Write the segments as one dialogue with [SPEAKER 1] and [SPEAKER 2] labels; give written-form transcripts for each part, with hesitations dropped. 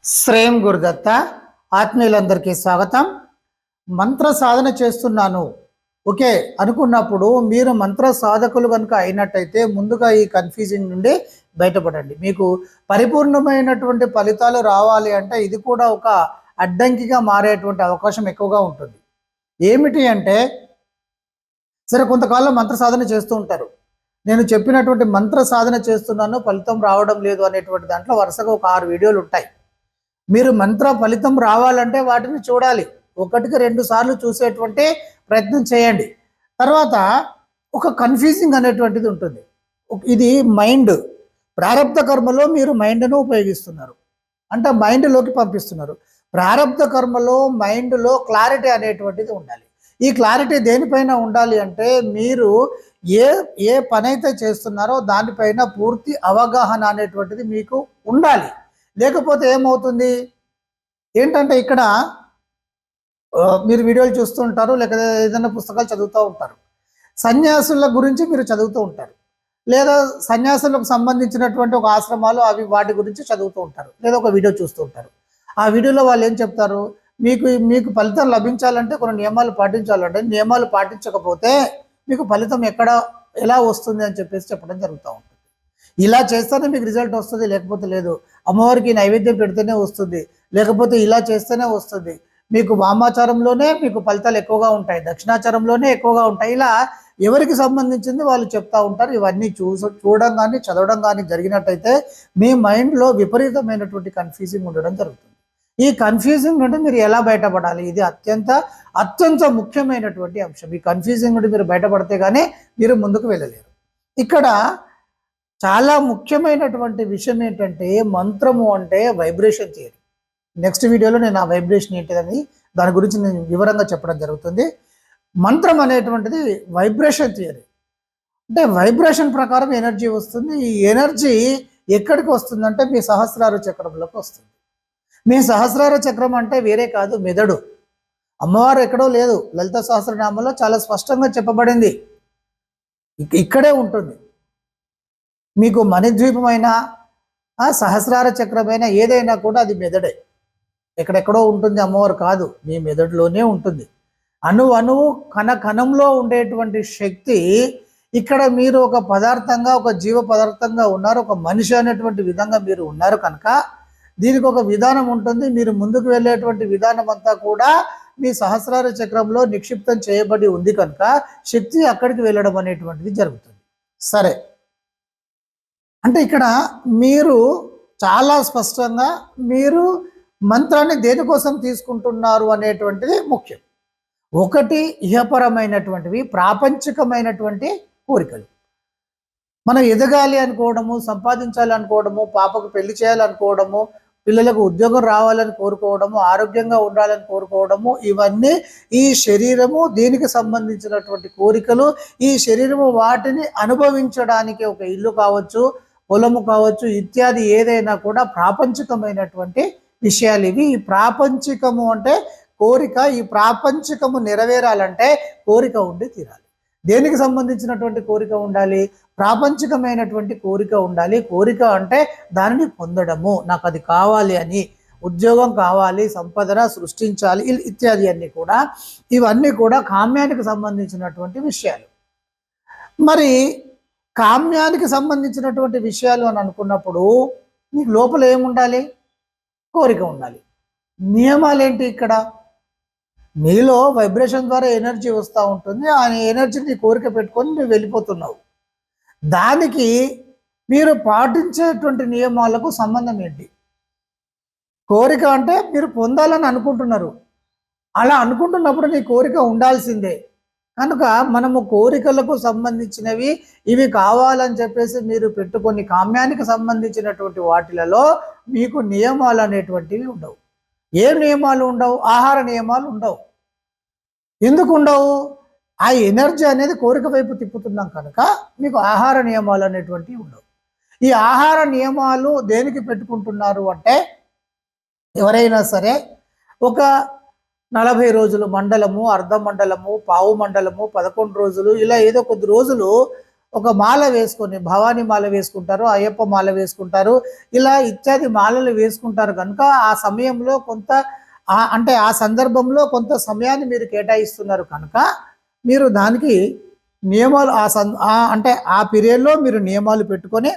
[SPEAKER 1] శ్రేయం గురుదత్త ఆత్మీయులందరికీ స్వాగతం. మంత్ర సాధన చేస్తున్నాను ఓకే అనుకున్నప్పుడు మీరు మంత్ర సాధకులు కనుక అయినట్టయితే ముందుగా ఈ కన్ఫ్యూజింగ్ నుండి బయటపడండి. మీకు పరిపూర్ణమైనటువంటి ఫలితాలు రావాలి అంటే ఇది కూడా ఒక అడ్డంకిగా మారేటువంటి అవకాశం ఎక్కువగా ఉంటుంది. ఏమిటి అంటే, సరే కొంతకాలం మంత్ర సాధన చేస్తూ ఉంటారు, నేను చెప్పినటువంటి మంత్ర సాధన చేస్తున్నాను ఫలితం రావడం లేదు అనేటువంటి దాంట్లో వరుసగా ఒక 6 వీడియోలు ఉంటాయి. మీరు మంత్ర ఫలితం రావాలంటే వాటిని చూడాలి, ఒకటికి 2 సార్లు చూసేటువంటి ప్రయత్నం చేయండి. తర్వాత ఒక కన్ఫ్యూజింగ్ అనేటువంటిది ఉంటుంది. ఇది మైండ్ ప్రారబ్ధ కర్మలో మీరు మైండ్ను ఉపయోగిస్తున్నారు అంటే మైండ్లోకి పంపిస్తున్నారు. ప్రారబ్ధ కర్మలో మైండ్లో క్లారిటీ అనేటువంటిది ఉండాలి. ఈ క్లారిటీ దేనిపైన ఉండాలి అంటే, మీరు ఏ పని అయితే చేస్తున్నారో దానిపైన పూర్తి అవగాహన అనేటువంటిది మీకు ఉండాలి. లేకపోతే ఏమవుతుంది ఏంటంటే, ఇక్కడ మీరు వీడియోలు చూస్తూ ఉంటారు, లేకపోతే ఏదైనా పుస్తకాలు చదువుతూ ఉంటారు, సన్యాసుల గురించి మీరు చదువుతూ ఉంటారు, లేదా సన్యాసులకు సంబంధించినటువంటి ఒక ఆశ్రమాలు అవి వాటి గురించి చదువుతూ ఉంటారు, లేదా ఒక వీడియో చూస్తూ ఉంటారు. ఆ వీడియోలో వాళ్ళు ఏం చెప్తారు, మీకు ఫలితం లభించాలంటే కొన్ని నియమాలు పాటించాలంటే, నియమాలు పాటించకపోతే మీకు ఫలితం ఎలా వస్తుంది అని చెప్పేసి చెప్పడం జరుగుతూ ఉంటుంది. ఇలా చేస్తేనే మీకు రిజల్ట్ వస్తుంది, లేకపోతే లేదు. అమ్మవారికి నైవేద్యం పెడితేనే వస్తుంది, లేకపోతే ఇలా చేస్తేనే వస్తుంది. మీకు వామాచారంలోనే మీకు ఫలితాలు ఎక్కువగా ఉంటాయి, దక్షిణాచారంలోనే ఎక్కువగా ఉంటాయి. ఇలా ఎవరికి సంబంధించింది వాళ్ళు చెప్తూ ఉంటారు. ఇవన్నీ చూడడం కానీ చదవడం కానీ జరిగినట్టయితే మీ మైండ్లో విపరీతమైనటువంటి కన్ఫ్యూజింగ్ ఉండడం జరుగుతుంది. ఈ కన్ఫ్యూజింగ్ నుండి మీరు ఎలా బయటపడాలి, ఇది అత్యంత ముఖ్యమైనటువంటి అంశం. ఈ కన్ఫ్యూజింగ్ నుండి మీరు బయటపడితే కానీ మీరు ముందుకు వెళ్ళలేరు. ఇక్కడ చాలా ముఖ్యమైనటువంటి విషయం ఏంటంటే, మంత్రము అంటే వైబ్రేషన్ థియరీ. నెక్స్ట్ వీడియోలో నేను ఆ వైబ్రేషన్ ఏంటిదని దాని గురించి నేను వివరంగా చెప్పడం జరుగుతుంది. మంత్రం అనేటువంటిది వైబ్రేషన్ థియరీ. అంటే వైబ్రేషన్ ప్రకారం ఎనర్జీ వస్తుంది. ఈ ఎనర్జీ ఎక్కడికి వస్తుందంటే మీ సహస్రార చక్రంలోకి వస్తుంది. మీ సహస్రార చక్రం అంటే వేరే కాదు, మెదడు. అమ్మవారు ఎక్కడో లేదు, లలిత సహస్రనామంలో చాలా స్పష్టంగా చెప్పబడింది, ఇక్కడే ఉంటుంది. మీకు మణిద్వీపమైన సహస్రార చక్రమైన ఏదైనా కూడా అది మెదడే. ఎక్కడెక్కడో ఉంటుంది అమ్మవారు కాదు, మీ మెదడులోనే ఉంటుంది. అణువు కణంలో ఉండేటువంటి శక్తి ఇక్కడ మీరు ఒక పదార్థంగా, ఒక జీవ పదార్థంగా ఉన్నారు, ఒక మనిషి అనేటువంటి విధంగా మీరు ఉన్నారు కనుక దీనికి ఒక విధానం ఉంటుంది. మీరు ముందుకు వెళ్ళేటువంటి విధానం అంతా కూడా మీ సహస్రార చక్రంలో నిక్షిప్తం చేయబడి ఉంది కనుక శక్తి అక్కడికి వెళ్ళడం అనేటువంటిది జరుగుతుంది. సరే, అంటే ఇక్కడ మీరు చాలా స్పష్టంగా మీరు మంత్రాన్ని దేనికోసం తీసుకుంటున్నారు అనేటువంటిది ముఖ్యం. ఒకటి ఇహపరమైనటువంటివి, ప్రాపంచికమైనటువంటి కోరికలు. మనం ఎదగాలి అనుకోవడము, సంపాదించాలి అనుకోవడము, పాపకు పెళ్లి చేయాలనుకోవడము, పిల్లలకు ఉద్యోగం రావాలని కోరుకోవడము, ఆరోగ్యంగా ఉండాలని కోరుకోవడము, ఇవన్నీ ఈ శరీరము దీనికి సంబంధించినటువంటి కోరికలు. ఈ శరీరము వాటిని అనుభవించడానికి ఒక ఇల్లు కావచ్చు, పొలము కావచ్చు, ఇత్యాది ఏదైనా కూడా ప్రాపంచికమైనటువంటి విషయాలు ఇవి. ఈ ప్రాపంచికము అంటే కోరిక. ఈ ప్రాపంచికము నెరవేరాలంటే కోరిక ఉండి తీరాలి. దేనికి సంబంధించినటువంటి కోరిక ఉండాలి? ప్రాపంచికమైనటువంటి కోరిక ఉండాలి. కోరిక అంటే దానిని పొందడము, నాకు అది కావాలి అని, ఉద్యోగం కావాలి, సంపదన సృష్టించాలి, ఇత్యాది అన్నీ కూడా, ఇవన్నీ కూడా కామ్యానికి సంబంధించినటువంటి విషయాలు. మరి కామ్యానికి సంబంధించినటువంటి విషయాలు అని అనుకున్నప్పుడు మీకు లోపల ఏముండాలి? కోరిక ఉండాలి. నియమాలు ఏంటి ఇక్కడ? మీలో వైబ్రేషన్ ద్వారా ఎనర్జీ వస్తూ ఉంటుంది. ఆ ఎనర్జీని కోరిక పెట్టుకొని నువ్వు వెళ్ళిపోతున్నావు. దానికి మీరు పాటించేటువంటి నియమాలకు సంబంధం ఏంటి? కోరిక అంటే మీరు పొందాలని అనుకుంటున్నారు. అలా అనుకుంటున్నప్పుడు నీ కోరిక ఉండాల్సిందే. కనుక మనము కోరికలకు సంబంధించినవి ఇవి కావాలని చెప్పేసి మీరు పెట్టుకొని కామ్యానికి సంబంధించినటువంటి వాటిలలో మీకు నియమాలు అనేటువంటివి ఉండవు. ఏ నియమాలు ఉండవు? ఆహార నియమాలు ఉండవు. ఎందుకు ఉండవు? ఆ ఎనర్జీ అనేది కోరిక వైపు తిప్పుతున్నాం కనుక మీకు ఆహార నియమాలు అనేటువంటివి ఉండవు. ఈ ఆహార నియమాలు దేనికి పెట్టుకుంటున్నారు అంటే, ఎవరైనా సరే ఒక 40 రోజులు మండలము, అర్ధ మండలము, పావు మండలము, 11 రోజులు, ఇలా ఏదో కొద్ది రోజులు ఒక మాల వేసుకొని భవానీ మాల వేసుకుంటారు, అయ్యప్ప మాల వేసుకుంటారు, ఇలా ఇత్యాది మాలలు వేసుకుంటారు కనుక ఆ సమయంలో కొంత అంటే ఆ సందర్భంలో కొంత సమయాన్ని మీరు కేటాయిస్తున్నారు కనుక మీరు దానికి నియమాలు అంటే ఆ పీరియడ్లో మీరు నియమాలు పెట్టుకొని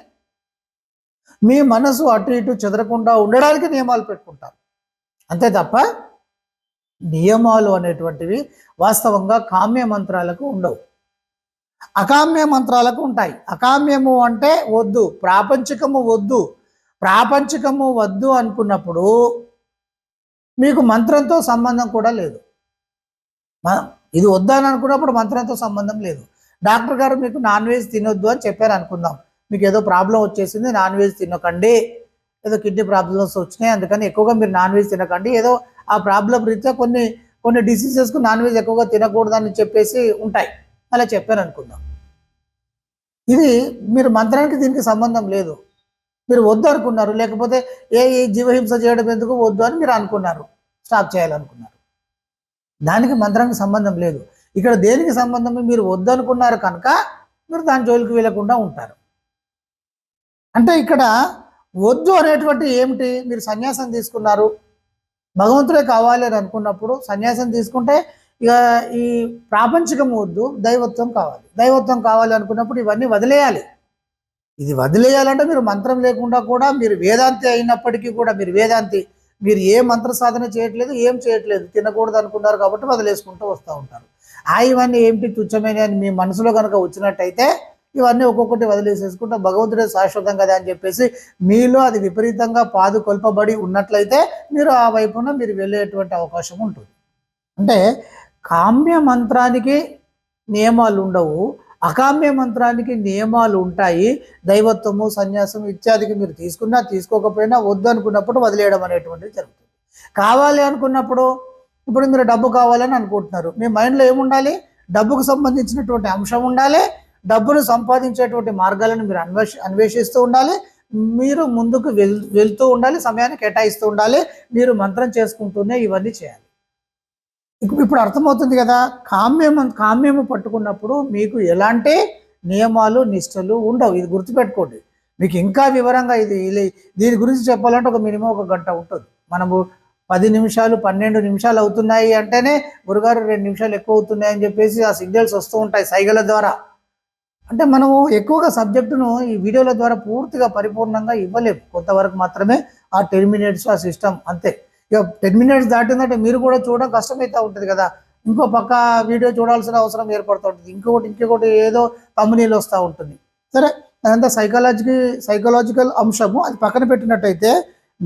[SPEAKER 1] మీ మనసు అటు ఇటు చెదరకుండా ఉండడానికి నియమాలు పెట్టుకుంటారు. అంతే తప్ప నియమాలు అనేటువంటివి వాస్తవంగా కామ్య మంత్రాలకు ఉండవు, అకామ్య మంత్రాలకు ఉంటాయి. అకామ్యము అంటే వద్దు, ప్రాపంచికము వద్దు. ప్రాపంచికము వద్దు అనుకున్నప్పుడు మీకు మంత్రంతో సంబంధం కూడా లేదు. ఇది వద్దని అనుకున్నప్పుడు మంత్రంతో సంబంధం లేదు. డాక్టర్ గారు మీకు నాన్ వెజ్ తినొద్దు అని చెప్పారు అనుకుందాం, మీకు ఏదో ప్రాబ్లం వచ్చేసింది, నాన్ వెజ్ తినకండి, ఏదో కిడ్నీ ప్రాబ్లమ్స్ వచ్చినాయి అందుకని ఎక్కువగా మీరు నాన్ వెజ్ తినకండి, ఏదో ఆ ప్రాబ్లం రీత్యా కొన్ని డిసీజెస్కు నాన్ వెజ్ ఎక్కువగా తినకూడదని చెప్పేసి ఉంటాయి, అలా చెప్పారు అనుకుందాం. ఇది మీరు మంత్రానికి దీనికి సంబంధం లేదు, మీరు వద్దు అనుకున్నారు, లేకపోతే ఈ జీవహింస చేయడం ఎందుకు వద్దు అని మీరు అనుకున్నారు, స్టాప్ చేయాలనుకున్నారు, దానికి మంత్రానికి సంబంధం లేదు. ఇక్కడ దేనికి సంబంధం, మీరు వద్దు అనుకున్నారు కనుక మీరు దాని జోలికి వెళ్ళకుండా ఉంటారు. అంటే ఇక్కడ వద్దు అనేటువంటి ఏమిటి, మీరు సన్యాసం తీసుకున్నారు, భగవంతుడే కావాలి అని అనుకున్నప్పుడు సన్యాసం తీసుకుంటే ఇక ఈ ప్రాపంచికం వద్దు, దైవత్వం కావాలి. దైవత్వం కావాలి అనుకున్నప్పుడు ఇవన్నీ వదిలేయాలి. ఇది వదిలేయాలంటే మీరు మంత్రం లేకుండా కూడా, మీరు వేదాంతి అయినప్పటికీ కూడా, మీరు ఏ మంత్ర సాధన చేయట్లేదు, ఏం చేయట్లేదు, తినకూడదు అనుకున్నారు కాబట్టి వదిలేసుకుంటూ వస్తూ ఉంటారు. ఇవన్నీ ఏమిటి తుచ్చమైన అని మీ మనసులో కనుక వచ్చినట్టయితే ఇవన్నీ ఒక్కొక్కటి వదిలేసేసుకుంటా భగవంతుడే శాశ్వతం కదా అని చెప్పేసి మీలో అది విపరీతంగా పాదుకొల్పబడి ఉన్నట్లయితే మీరు ఆ వైపున మీరు వెళ్ళేటువంటి అవకాశం ఉంటుంది. అంటే కామ్య మంత్రానికి నియమాలు ఉండవు, అకామ్య మంత్రానికి నియమాలు ఉంటాయి. దైవత్వము, సన్యాసం ఇత్యాదికి మీరు తీసుకున్నా తీసుకోకపోయినా వద్దు అనుకున్నప్పుడు వదిలేయడం అనేటువంటిది జరుగుతుంది. కావాలి అనుకున్నప్పుడు, ఇప్పుడు మీరు డబ్బు కావాలని అనుకుంటున్నారు, మీ మైండ్లో ఏముండాలి, డబ్బుకు సంబంధించినటువంటి అంశం ఉండాలి, డబ్బును సంపాదించేటువంటి మార్గాలను మీరు అన్వేషిస్తూ ఉండాలి, మీరు ముందుకు వెళ్తూ ఉండాలి, సమయాన్ని కేటాయిస్తూ ఉండాలి, మీరు మంత్రం చేసుకుంటూనే ఇవన్నీ చేయాలి. ఇప్పుడు అర్థమవుతుంది కదా. కామ్యము పట్టుకున్నప్పుడు మీకు ఎలాంటి నియమాలు నిష్టలు ఉండవు, ఇది గుర్తుపెట్టుకోండి. మీకు ఇంకా వివరంగా దీని గురించి చెప్పాలంటే మినిమం 1 గంట ఉంటుంది. మనము 10 నిమిషాలు 12 నిమిషాలు అవుతున్నాయి అంటేనే గురుగారు 2 నిమిషాలు ఎక్కువ అవుతున్నాయి అని చెప్పేసి ఆ సిగ్నల్స్ వస్తూ ఉంటాయి సైగల ద్వారా. అంటే మనము ఎక్కువగా సబ్జెక్టును ఈ వీడియోల ద్వారా పూర్తిగా పరిపూర్ణంగా ఇవ్వలేము, కొంతవరకు మాత్రమే ఆ 10 మినిట్స్ ఆ సిస్టమ్ అంతే. ఇక 10 మినిట్స్ దాటిందంటే మీరు కూడా చూడడం కష్టమైతే ఉంటుంది కదా, ఇంకో పక్క వీడియో చూడాల్సిన అవసరం ఏర్పడుతూ ఉంటుంది, ఇంకొకటి ఏదో తమ్మునీళ్ళు వస్తూ ఉంటుంది. సరే, అదంతా సైకలాజికల్ అంశము, అది పక్కన పెట్టినట్టయితే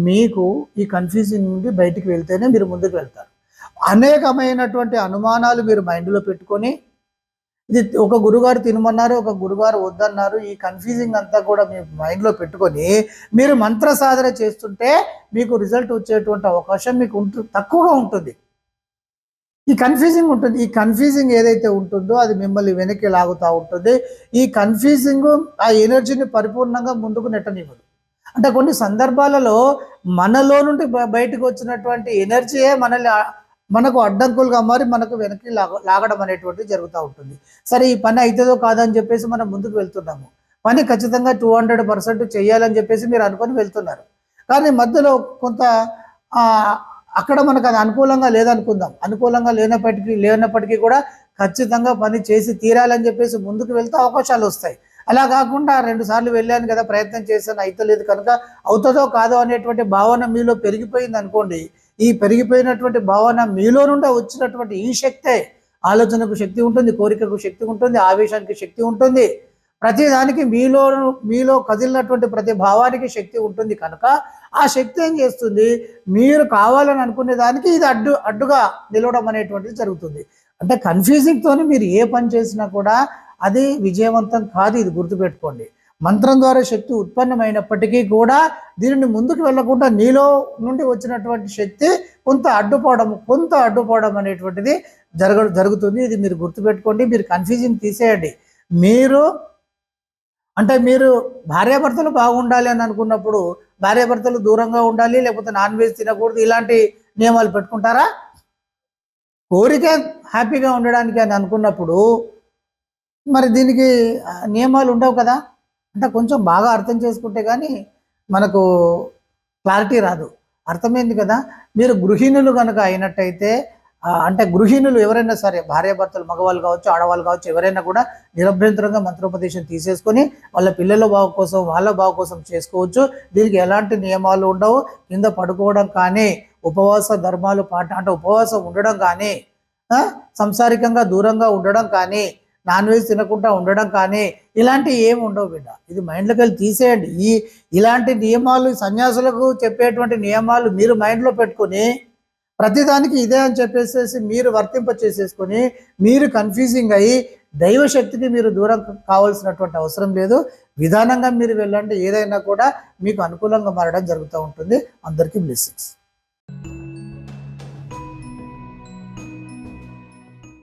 [SPEAKER 1] మీకు ఈ కన్ఫ్యూజింగ్ నుండి బయటికి వెళ్తేనే మీరు ముందుకు వెళ్తారు. అనేకమైనటువంటి అనుమానాలు మీరు మైండ్లో పెట్టుకొని, ఇది ఒక గురుగారు తినమన్నారు, ఒక గురుగారు వద్దన్నారు, ఈ కన్ఫ్యూజింగ్ అంతా కూడా మీ మైండ్లో పెట్టుకొని మీరు మంత్ర సాధన చేస్తుంటే మీకు రిజల్ట్ వచ్చేటువంటి అవకాశం మీకు తక్కువగా ఉంటుంది. ఈ కన్ఫ్యూజింగ్ ఉంటుంది, ఈ కన్ఫ్యూజింగ్ ఏదైతే ఉంటుందో అది మిమ్మల్ని వెనక్కి లాగుతూ ఉంటుంది. ఈ కన్ఫ్యూజింగ్ ఆ ఎనర్జీని పరిపూర్ణంగా ముందుకు నెట్టనివ్వదు. అంటే కొన్ని సందర్భాలలో మనలో నుండి బయటకు వచ్చినటువంటి ఎనర్జీయే మనకు అడ్డంకులుగా మారి మనకు వెనక్కి లాగడం అనేటువంటిది జరుగుతూ ఉంటుంది. సరే, ఈ పని అవుతుందో కాదని చెప్పేసి మనం ముందుకు వెళ్తున్నాము, పని ఖచ్చితంగా 200% చేయాలని చెప్పేసి మీరు అనుకొని వెళ్తున్నారు. కానీ మధ్యలో కొంత అక్కడ మనకు అది అనుకూలంగా లేదనుకుందాం, అనుకూలంగా లేనప్పటికీ కూడా ఖచ్చితంగా పని చేసి తీరాలని చెప్పేసి ముందుకు వెళ్తే అవకాశాలు వస్తాయి. అలా కాకుండా 2 సార్లు వెళ్ళాను కదా, ప్రయత్నం చేశాను, అవుతలేదు కనుక అవుతుందో కాదో అనేటువంటి భావన మీలో పెరిగిపోయింది అనుకోండి. ఈ పెరిగిపోయినటువంటి భావన మీలో నుండి వచ్చినటువంటి ఈ శక్తే, ఆలోచనకు శక్తి ఉంటుంది, కోరికకు శక్తి ఉంటుంది, ఆవేశానికి శక్తి ఉంటుంది, ప్రతిదానికి మీలో కదిలినటువంటి ప్రతి భావానికి శక్తి ఉంటుంది కనుక ఆ శక్తి ఏం చేస్తుంది, మీరు కావాలని అనుకునే దానికి ఇది అడ్డుగా నిలవడం అనేటువంటిది జరుగుతుంది. అంటే కన్ఫ్యూజింగ్తో మీరు ఏ పని చేసినా కూడా అది విజయవంతం కాదు, ఇది గుర్తుపెట్టుకోండి. మంత్రం ద్వారా శక్తి ఉత్పన్నమైనప్పటికీ కూడా దీనిని ముందుకు వెళ్లకుండా నీలో నుండి వచ్చినటువంటి శక్తి కొంత అడ్డుపోవడం అనేటువంటిది జరుగుతుంది. ఇది మీరు గుర్తుపెట్టుకోండి. మీరు కన్ఫ్యూజింగ్ తీసేయండి. మీరు భార్యాభర్తలు బాగుండాలి అని అనుకున్నప్పుడు భార్యాభర్తలు దూరంగా ఉండాలి, లేకపోతే నాన్ వెజ్ తినకూడదు, ఇలాంటి నియమాలు పెట్టుకుంటారా? కోరిక హ్యాపీగా ఉండడానికి అని అనుకున్నప్పుడు మరి దీనికి నియమాలు ఉండవు కదా. అంటే కొంచెం బాగా అర్థం చేసుకుంటే కానీ మనకు క్లారిటీ రాదు. అర్థమైంది కదా. మీరు గృహిణులు కనుక అయినట్టయితే అంటే గృహిణులు ఎవరైనా సరే, భార్యాభర్తలు మగవాళ్ళు కావచ్చు, ఆడవాళ్ళు కావచ్చు, ఎవరైనా కూడా నిరభ్యంతరంగా మంత్రోపదేశం తీసేసుకొని వాళ్ళ పిల్లల బాగు కోసం, వాళ్ళ బాగు కోసం చేసుకోవచ్చు. దీనికి ఎలాంటి నియమాలు ఉండవు. కింద పడుకోవడం కానీ, ఉపవాస ధర్మాలు అంటే ఉపవాసం ఉండడం కానీ, సంసారికంగా దూరంగా ఉండడం కానీ, నాన్ వెజ్ తినకుండా ఉండడం కానీ, ఇలాంటివి ఏమి ఉండవు బిడ్డ. ఇది మైండ్లోకి వెళ్ళి తీసేయండి. ఇలాంటి నియమాలు సన్యాసులకు చెప్పేటువంటి నియమాలు మీరు మైండ్లో పెట్టుకొని ప్రతిదానికి ఇదే అని చెప్పేసి మీరు వర్తింప చేసేసుకొని మీరు కన్ఫ్యూజింగ్ అయ్యి దైవశక్తికి మీరు దూరం కావాల్సినటువంటి అవసరం లేదు. విధానంగా మీరు వెళ్ళండి, ఏదైనా కూడా మీకు అనుకూలంగా మారడం జరుగుతూ ఉంటుంది. అందరికీ బ్లెస్సింగ్స్.